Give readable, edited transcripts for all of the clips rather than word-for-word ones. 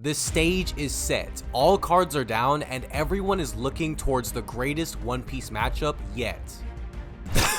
The stage is set, all cards are down, and everyone is looking towards the greatest One Piece matchup yet.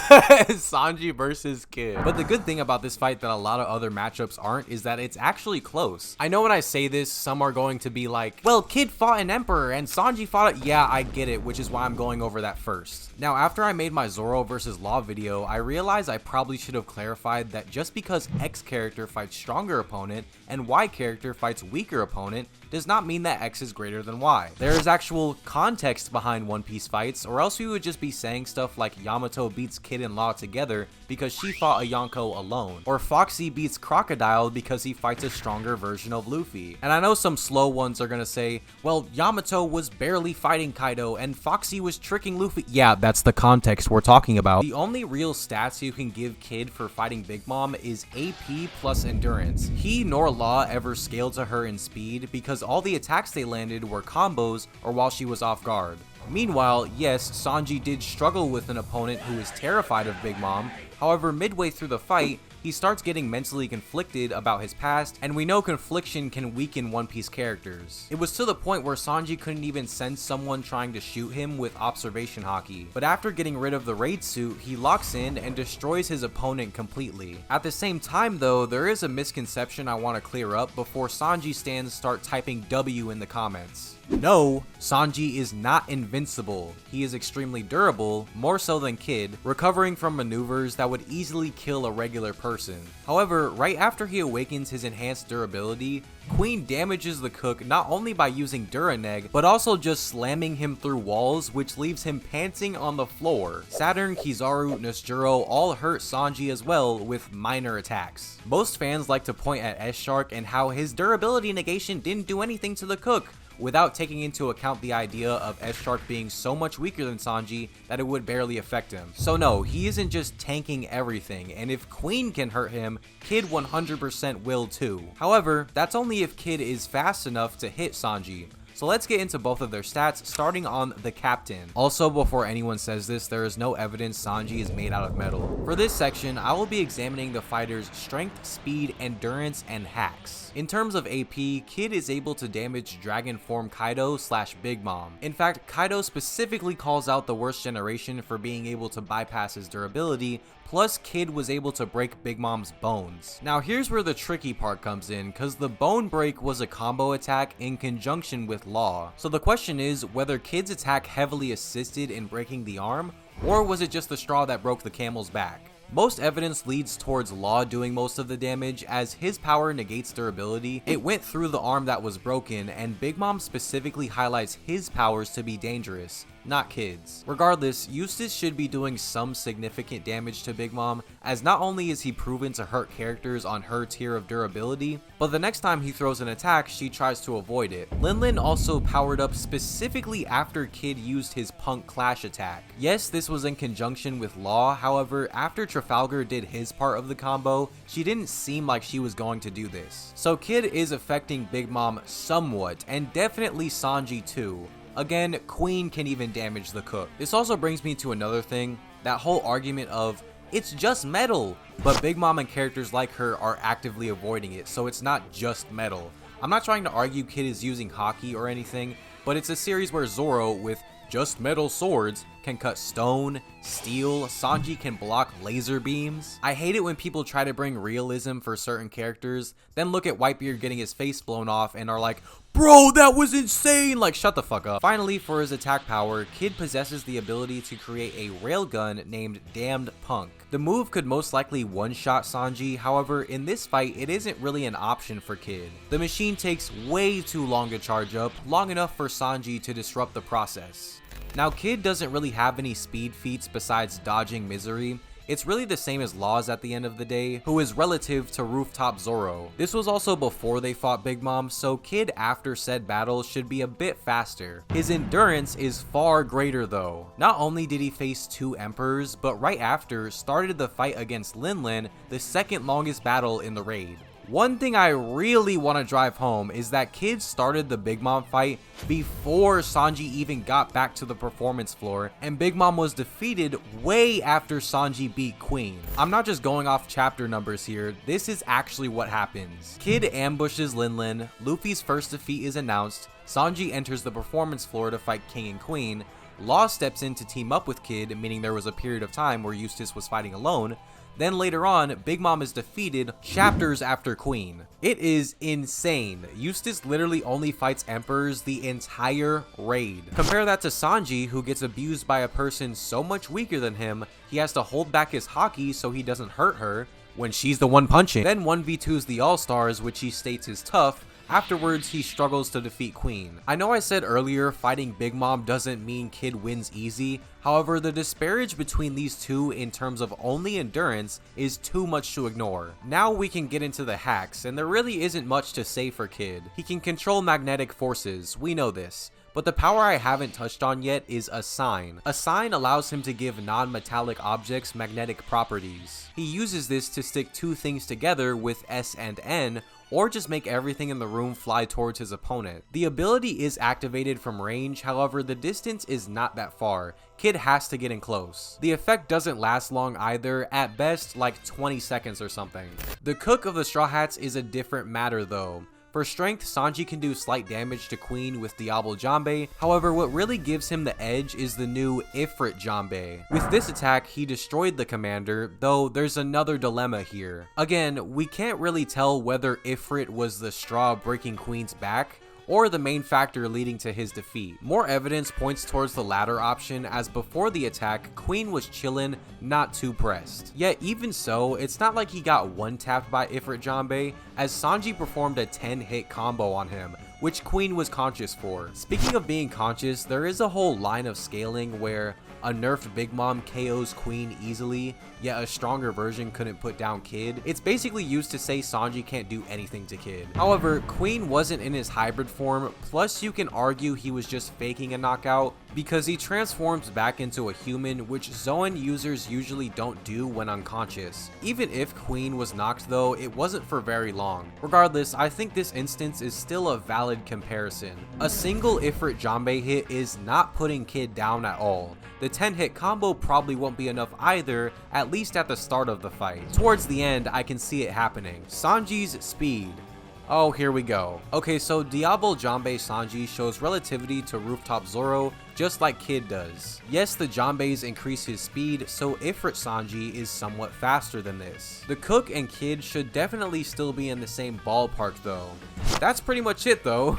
Sanji versus Kid. But the good thing about this fight that a lot of other matchups aren't is that it's actually close. I know when I say this, some are going to be like, well, Kid fought an Emperor and Sanji fought it. Yeah, I get it, which is why I'm going over that first. Now, after I made my Zoro versus Law video, I realized I probably should have clarified that just because X character fights stronger opponent and Y character fights weaker opponent does not mean that X is greater than Y. There is actual context behind One Piece fights, or else we would just be saying stuff like Yamato beats Kid and Law together because she fought a Yonko alone, or Foxy beats Crocodile because he fights a stronger version of Luffy. And I know some slow ones are gonna say, well, Yamato was barely fighting Kaido and Foxy was tricking Luffy. Yeah, that's the context we're talking about. The only real stats you can give Kid for fighting Big Mom is AP plus endurance. He nor Law ever scaled to her in speed because all the attacks they landed were combos or while she was off guard. Meanwhile, yes, Sanji did struggle with an opponent who is terrified of Big Mom. However, midway through the fight, he starts getting mentally conflicted about his past, and we know confliction can weaken One Piece characters. It was to the point where Sanji couldn't even sense someone trying to shoot him with observation haki. But after getting rid of the raid suit, he locks in and destroys his opponent completely. At the same time though, there is a misconception I want to clear up before Sanji stands start typing W in the comments. No, Sanji is not invincible. He is extremely durable, more so than Kid, recovering from maneuvers that would easily kill a regular person. However, right after he awakens his enhanced durability, Queen damages the cook not only by using Duraneg, but also just slamming him through walls, which leaves him panting on the floor. Saturn, Kizaru, Nesjuro all hurt Sanji as well with minor attacks. Most fans like to point at S-Shark and how his durability negation didn't do anything to the cook, without taking into account the idea of S-Shark being so much weaker than Sanji that it would barely affect him. So no, he isn't just tanking everything, and if Queen can hurt him, Kid 100% will too. However, that's only if Kid is fast enough to hit Sanji. So let's get into both of their stats, starting on the captain. Also, before anyone says this, there is no evidence Sanji is made out of metal. For this section, I will be examining the fighter's strength, speed, endurance, and hacks. In terms of AP, Kid is able to damage Dragon Form Kaido / Big Mom. In fact, Kaido specifically calls out the worst generation for being able to bypass his durability, plus Kid was able to break Big Mom's bones. Now here's where the tricky part comes in, cause the bone break was a combo attack in conjunction with Law. So the question is whether Kid's attack heavily assisted in breaking the arm, or was it just the straw that broke the camel's back? Most evidence leads towards Law doing most of the damage, as his power negates durability. It went through the arm that was broken, and Big Mom specifically highlights his powers to be dangerous, not Kid's. Regardless, Eustace should be doing some significant damage to Big Mom, as not only is he proven to hurt characters on her tier of durability, but the next time he throws an attack, she tries to avoid it. Linlin also powered up specifically after Kid used his Punk Clash attack. Yes, this was in conjunction with Law, however, after Trafalgar did his part of the combo, she didn't seem like she was going to do this. So Kid is affecting Big Mom somewhat, and definitely Sanji too. Again, Queen can even damage the cook. This also brings me to another thing, that whole argument of, it's just metal, but Big Mom and characters like her are actively avoiding it, so it's not just metal. I'm not trying to argue Kid is using haki or anything, but it's a series where Zoro, with just metal swords, can cut stone, steel, Sanji can block laser beams. I hate it when people try to bring realism for certain characters, then look at Whitebeard getting his face blown off and are like, bro, that was insane! Like, shut the fuck up. Finally, for his attack power, Kid possesses the ability to create a railgun named Damned Punk. The move could most likely one-shot Sanji, however, in this fight, it isn't really an option for Kid. The machine takes way too long to charge up, long enough for Sanji to disrupt the process. Now, Kid doesn't really have any speed feats besides dodging Misery. It's really the same as Laws at the end of the day, who is relative to Rooftop Zoro. This was also before they fought Big Mom, so Kid after said battle should be a bit faster. His endurance is far greater though. Not only did he face 2 emperors, but right after started the fight against Linlin, the second longest battle in the raid. One thing I really want to drive home is that Kid started the Big Mom fight before Sanji even got back to the performance floor, and Big Mom was defeated way after Sanji beat Queen. I'm not just going off chapter numbers here, this is actually what happens. Kid ambushes Lin Lin, Luffy's first defeat is announced, Sanji enters the performance floor to fight King and Queen, Law steps in to team up with Kid, meaning there was a period of time where Eustace was fighting alone. Then later on, Big Mom is defeated chapters after Queen. It is insane. Eustace literally only fights emperors the entire raid. Compare that to Sanji, who gets abused by a person so much weaker than him, he has to hold back his haki so he doesn't hurt her when she's the one punching. Then 1v2s the All-Stars, which he states is tough. Afterwards, he struggles to defeat Queen. I know I said earlier fighting Big Mom doesn't mean Kid wins easy, however the disparage between these two in terms of only endurance is too much to ignore. Now we can get into the hacks, and there really isn't much to say for Kid. He can control magnetic forces, we know this. But the power I haven't touched on yet is Assign. Assign allows him to give non-metallic objects magnetic properties. He uses this to stick two things together with S and N, or just make everything in the room fly towards his opponent. The ability is activated from range, however the distance is not that far. Kid has to get in close. The effect doesn't last long either, at best like 20 seconds or something. The cook of the Straw Hats is a different matter though. For strength, Sanji can do slight damage to Queen with Diablo Jambe, however what really gives him the edge is the new Ifrit Jambe. With this attack, he destroyed the commander, though there's another dilemma here. Again, we can't really tell whether Ifrit was the straw breaking Queen's back, or the main factor leading to his defeat. More evidence points towards the latter option, as before the attack, Queen was chillin', not too pressed. Yet even so, it's not like he got one-tapped by Ifrit Jambe, as Sanji performed a 10-hit combo on him, which Queen was conscious for. Speaking of being conscious, there is a whole line of scaling where a nerfed Big Mom KOs Queen easily, yet a stronger version couldn't put down Kid. It's basically used to say Sanji can't do anything to Kid. However, Queen wasn't in his hybrid form, plus you can argue he was just faking a knockout, because he transforms back into a human, which Zoan users usually don't do when unconscious. Even if Queen was knocked though, it wasn't for very long. Regardless, I think this instance is still a valid comparison. A single Ifrit Jambe hit is not putting Kid down at all. The 10-hit combo probably won't be enough either, at least at the start of the fight. Towards the end, I can see it happening. Sanji's speed. Oh, here we go. Okay, so Diablo Jambe Sanji shows relativity to Rooftop Zoro, just like Kid does. Yes, the Jambes increase his speed, so Ifrit Sanji is somewhat faster than this. The Cook and Kid should definitely still be in the same ballpark though. That's pretty much it though.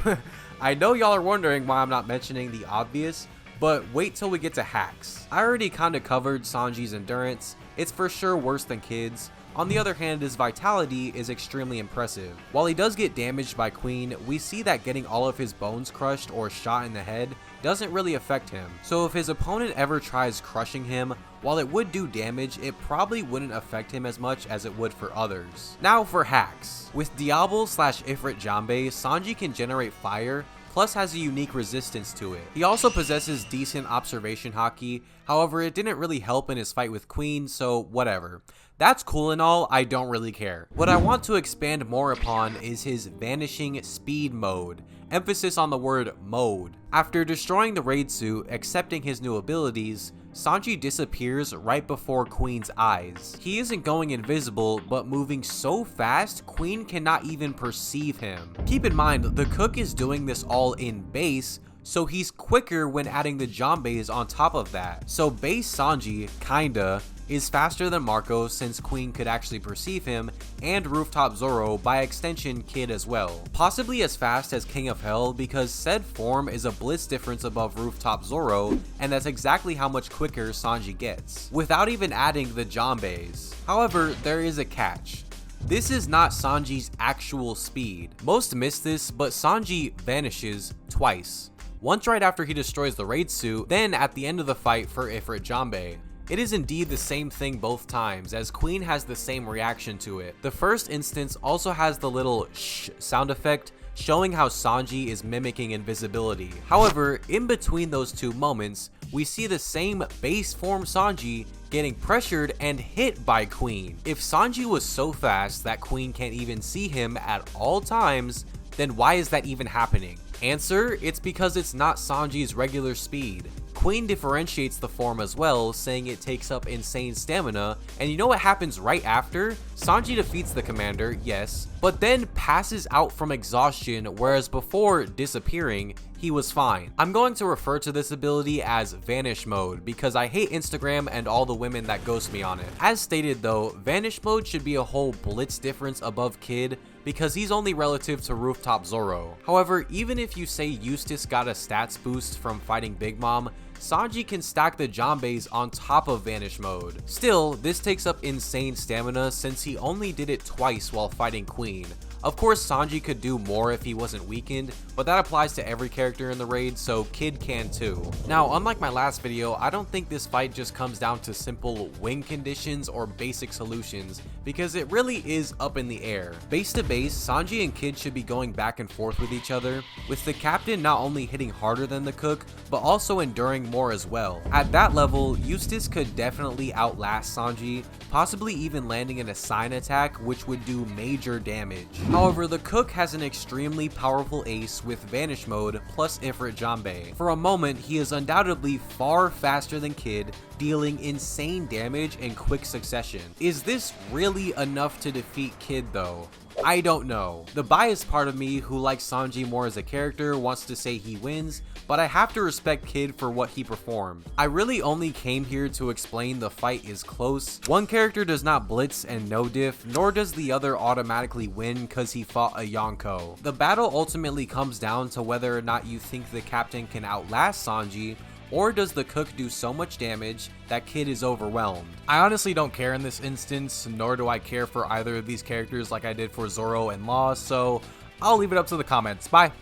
I know y'all are wondering why I'm not mentioning the obvious, but wait till we get to hacks. I already kinda covered Sanji's endurance. It's for sure worse than Kid's. On the other hand, his vitality is extremely impressive. While he does get damaged by Queen, we see that getting all of his bones crushed or shot in the head doesn't really affect him. So if his opponent ever tries crushing him, while it would do damage, it probably wouldn't affect him as much as it would for others. Now for hacks. With Diablo / Ifrit Jambe, Sanji can generate fire, plus has a unique resistance to it. He also possesses decent observation haki, however it didn't really help in his fight with Queen, so whatever. That's cool and all, I don't really care. What I want to expand more upon is his vanishing speed mode. Emphasis on the word mode. After destroying the raid suit, accepting his new abilities, Sanji disappears right before Queen's eyes. He isn't going invisible, but moving so fast, Queen cannot even perceive him. Keep in mind, the Cook is doing this all in base, so he's quicker when adding the Jambes on top of that. So base Sanji, kinda, is faster than Marco since Queen could actually perceive him, and Rooftop Zoro, by extension Kid as well. Possibly as fast as King of Hell because said form is a bliss difference above Rooftop Zoro, and that's exactly how much quicker Sanji gets, without even adding the Jambes. However, there is a catch. This is not Sanji's actual speed. Most miss this, but Sanji vanishes twice. Once right after he destroys the raid suit, then at the end of the fight for Ifrit Jambe. It is indeed the same thing both times, as Queen has the same reaction to it. The first instance also has the little shh sound effect, showing how Sanji is mimicking invisibility. However, in between those two moments, we see the same base form Sanji getting pressured and hit by Queen. If Sanji was so fast that Queen can't even see him at all times, then why is that even happening? Answer, it's because it's not Sanji's regular speed. Queen differentiates the form as well, saying it takes up insane stamina, and you know what happens right after? Sanji defeats the commander, yes, but then passes out from exhaustion, whereas before disappearing, he was fine. I'm going to refer to this ability as Vanish Mode because I hate Instagram and all the women that ghost me on it. As stated though, Vanish Mode should be a whole blitz difference above Kid because he's only relative to Rooftop Zoro. However, even if you say Eustace got a stats boost from fighting Big Mom, Sanji can stack the Janbeis on top of Vanish Mode. Still, this takes up insane stamina since he only did it twice while fighting Queen. Of course, Sanji could do more if he wasn't weakened, but that applies to every character in the raid, so Kid can too. Now, unlike my last video, I don't think this fight just comes down to simple win conditions or basic solutions, because it really is up in the air. Base to base, Sanji and Kid should be going back and forth with each other, with the captain not only hitting harder than the cook, but also enduring more as well. At that level, Eustace could definitely outlast Sanji, possibly even landing an assign attack, which would do major damage. However, the cook has an extremely powerful ace with Vanish Mode plus Ifrit Janbei. For a moment, he is undoubtedly far faster than Kid, dealing insane damage in quick succession. Is this really enough to defeat Kid though? I don't know. The biased part of me who likes Sanji more as a character wants to say he wins, but I have to respect Kid for what he performed. I really only came here to explain the fight is close. One character does not blitz and no diff, nor does the other automatically win cause he fought a Yonko. The battle ultimately comes down to whether or not you think the captain can outlast Sanji, or does the cook do so much damage that Kid is overwhelmed? I honestly don't care in this instance, nor do I care for either of these characters like I did for Zoro and Law, so I'll leave it up to the comments. Bye!